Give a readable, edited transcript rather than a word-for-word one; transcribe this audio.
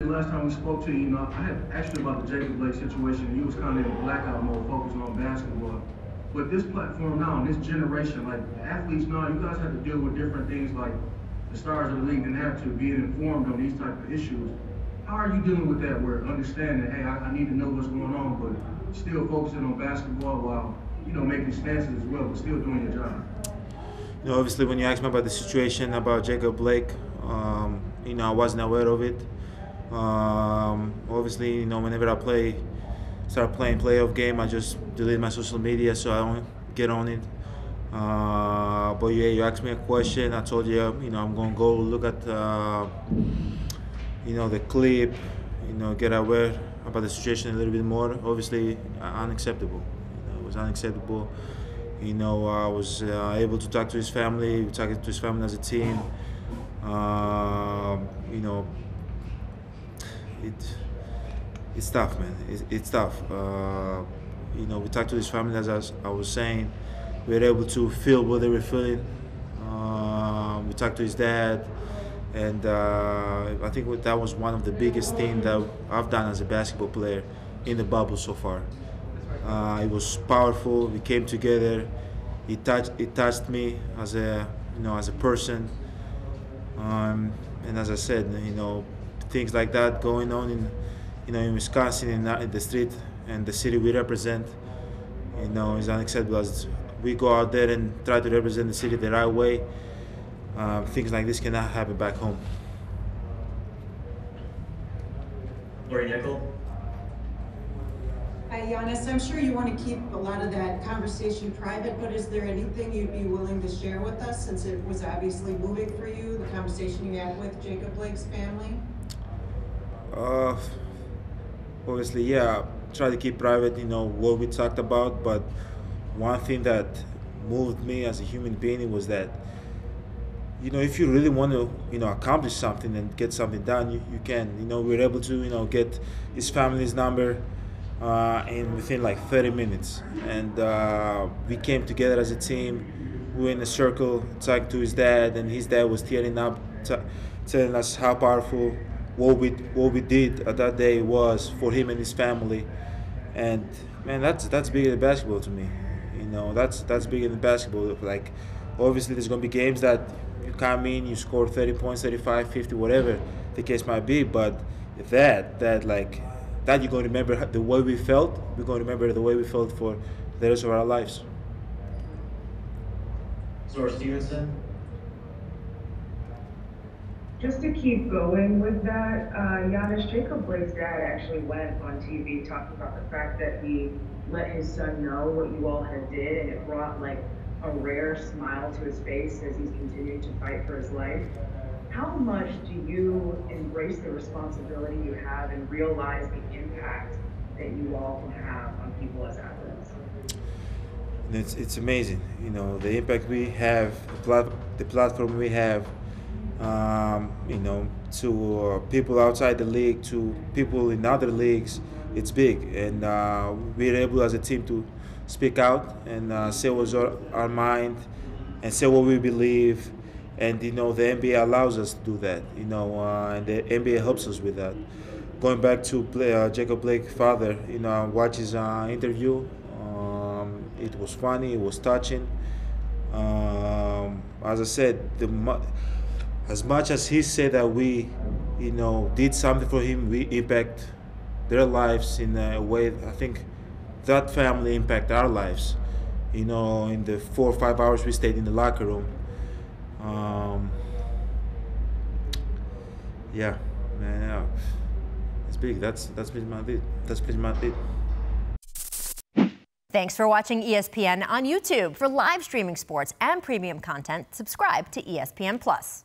Last time we spoke to you, I had asked you about the Jacob Blake situation. You was kind of in blackout mode, focusing on basketball. But this platform now, this generation, like athletes now, you guys have to deal with different things like the stars of the league didn't have to, being informed on these type of issues. How are you dealing with that, where understanding, hey, I need to know what's going on, but still focusing on basketball while, making stances as well, but still doing your job? Obviously, when you asked me about the situation about Jacob Blake, I wasn't aware of it. Obviously, whenever I start playing playoff game, I just delete my social media so I don't get on it. But yeah, you asked me a question. I told you, I'm gonna go look at, the clip, get aware about the situation a little bit more. Obviously, unacceptable. It was unacceptable. I was able to talk to his family. We talked to his family as a team. It's tough, man. It's tough. We talked to his family, as I was saying. We were able to feel what they were feeling. We talked to his dad, and I think that was one of the biggest things that I've done as a basketball player in the bubble so far. It was powerful. We came together. It touched me as a person. And as I said, things like that going on in Wisconsin and in the street and the city we represent, is unacceptable. As we go out there and try to represent the city the right way, things like this cannot happen back home. Hi, Giannis. I'm sure you want to keep a lot of that conversation private, but is there anything you'd be willing to share with us, since it was obviously moving for you, the conversation you had with Jacob Blake's family? Obviously, yeah, try to keep private, what we talked about, but one thing that moved me as a human being was that, if you really want to, accomplish something and get something done, you can. We were able to, get his family's number within like 30 minutes. And we came together as a team. We were in a circle, talking to his dad, and his dad was tearing up, telling us how powerful what we did at that day was for him and his family. And man, that's bigger than basketball to me. That's bigger than basketball. Like, obviously there's gonna be games that you come in, you score 30 points, 35, 50, whatever the case might be, but that you're gonna remember the way we felt. We're gonna remember the way we felt for the rest of our lives. Zora Stevenson. Just to keep going with that, Giannis, Jacob Blake's dad actually went on TV talking about the fact that he let his son know what you all had did, and it brought like a rare smile to his face as he's continued to fight for his life. How much do you embrace the responsibility you have and realize the impact that you all can have on people as athletes? It's amazing, the impact we have, the platform we have, to people outside the league, to people in other leagues. It's big, and we're able as a team to speak out and say what's our mind and say what we believe. And the NBA allows us to do that, and the NBA helps us with that. Going back to Jacob Blake's father, I watched his interview. It was funny, it was touching. As I said, as much as he said that we, did something for him, we impact their lives in a way. I think that family impact our lives, in the 4 or 5 hours we stayed in the locker room. Yeah, man, yeah. It's big. That's pretty much it. That's pretty much it. Thanks for watching ESPN on YouTube. For live streaming sports and premium content, subscribe to ESPN+.